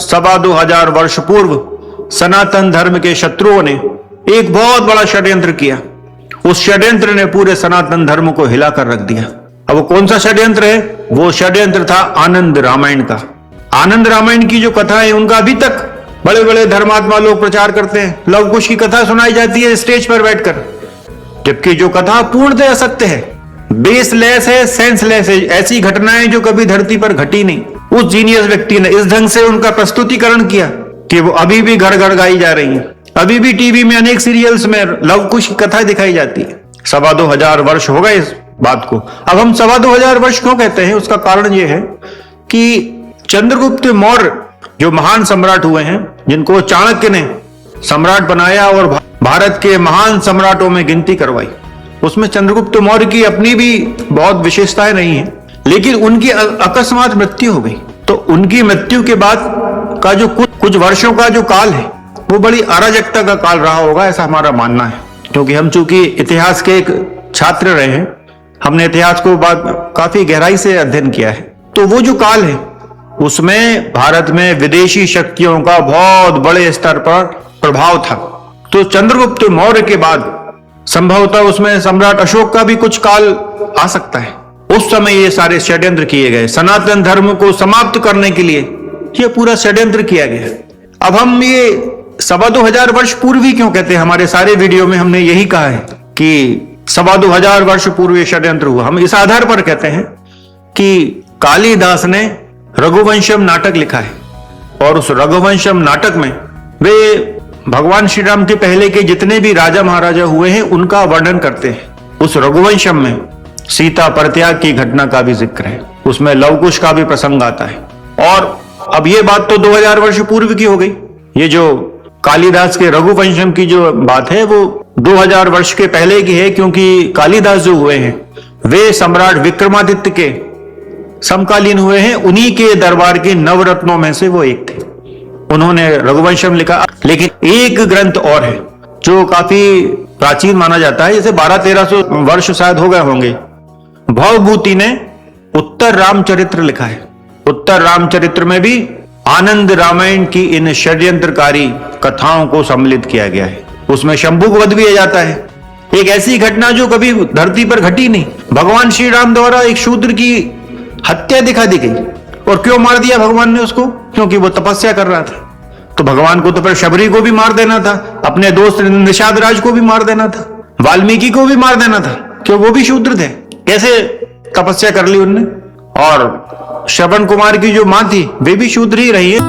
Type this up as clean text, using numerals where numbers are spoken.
2,2500 वर्ष पूर्व सनातन धर्म के शत्रुओं ने एक बहुत बड़ा षड्यंत्र किया। उस षड्यंत्र ने पूरे सनातन धर्म को हिलाकर रख दिया। अब वो कौन सा षड्यंत्र है? वो षड्यंत्र था आनंद रामायण का। आनंद रामायण की जो कथा है उनका अभी तक बड़े बड़े धर्मात्मा लोग प्रचार करते हैं। लव कुश की कथा सुनाई जाती है स्टेज पर बैठकर, जबकि जो कथा पूर्णतः असत्य है, बेसलेस है, सेंसलेस है। ऐसी घटनाएं जो कभी धरती पर घटी नहीं। उस जीनियस व्यक्ति ने इस ढंग से उनका प्रस्तुतिकरण किया कि वो अभी भी घर घर गाई जा रही है। अभी भी टीवी में अनेक सीरियल्स में लव कुश की कथा दिखाई जाती है। 2,2500 वर्ष हो गए इस बात को। अब हम 2,2500 वर्ष क्यों कहते हैं? उसका कारण यह है कि चंद्रगुप्त मौर्य जो महान सम्राट हुए हैं, जिनको चाणक्य ने सम्राट बनाया और भारत के महान सम्राटों में गिनती करवाई, उसमें चंद्रगुप्त मौर्य की अपनी भी बहुत विशेषताएं नहीं है, लेकिन उनकी अकस्मात मृत्यु हो गई। तो उनकी मृत्यु के बाद का जो कुछ वर्षों का जो काल है वो बड़ी अराजकता का काल रहा होगा, ऐसा हमारा मानना है। क्योंकि हम चूंकि इतिहास के एक छात्र रहे हैं, हमने इतिहास को काफी गहराई से अध्ययन किया है। तो वो जो काल है उसमें भारत में विदेशी शक्तियों का बहुत बड़े स्तर पर प्रभाव था। तो चंद्रगुप्त मौर्य के बाद संभवतः उसमें सम्राट अशोक का भी कुछ काल आ सकता है। उस समय ये सारे षड्यंत्र किए गए, सनातन धर्म को समाप्त करने के लिए ये पूरा षड्यंत्र किया गया। अब हम ये 2,2500 वर्ष पूर्व ही क्यों कहते हैं? हमारे सारे वीडियो में हमने यही कहा है कि 2,2500 वर्ष पूर्व ये षड्यंत्र हुआ। हम इस आधार पर कहते हैं कि कालिदास ने रघुवंशम नाटक लिखा है, और उस रघुवंशम नाटक में वे भगवान श्री राम के पहले के जितने भी राजा महाराजा हुए हैं उनका वर्णन करते हैं। उस रघुवंशम में सीता परित्याग की घटना का भी जिक्र है, उसमें लवकुश का भी प्रसंग आता है। और अब ये बात तो 2000 वर्ष पूर्व की हो गई। ये जो कालिदास के रघुवंशम की जो बात है वो 2000 वर्ष के पहले की है, क्योंकि कालिदास जो हुए हैं वे सम्राट विक्रमादित्य के समकालीन हुए हैं। उन्हीं के दरबार के नवरत्नों में से वो एक थे। उन्होंने रघुवंशम लिखा। लेकिन एक ग्रंथ और है जो काफी प्राचीन माना जाता है, जैसे 1200-1300 वर्ष शायद हो गए होंगे। भवभूति ने उत्तर रामचरित्र लिखा है। उत्तर रामचरित्र में भी आनंद रामायण की इन षड्यंत्रकारी कथाओं को सम्मिलित किया गया है। उसमें शंभु को वध भी किया जाता है, एक ऐसी घटना जो कभी धरती पर घटी नहीं। भगवान श्री राम द्वारा एक शूद्र की हत्या दिखा दी गई। और क्यों मार दिया भगवान ने उसको? क्योंकि वो तपस्या कर रहा था। तो भगवान को तो फिर शबरी को भी मार देना था, अपने दोस्त निषाद राज को भी मार देना था, वाल्मीकि को भी मार देना था, क्यों वो भी शूद्र थे। कैसे तपस्या कर ली उनने? और श्रवण कुमार की जो मां थी वे भी शूद्र ही रही है।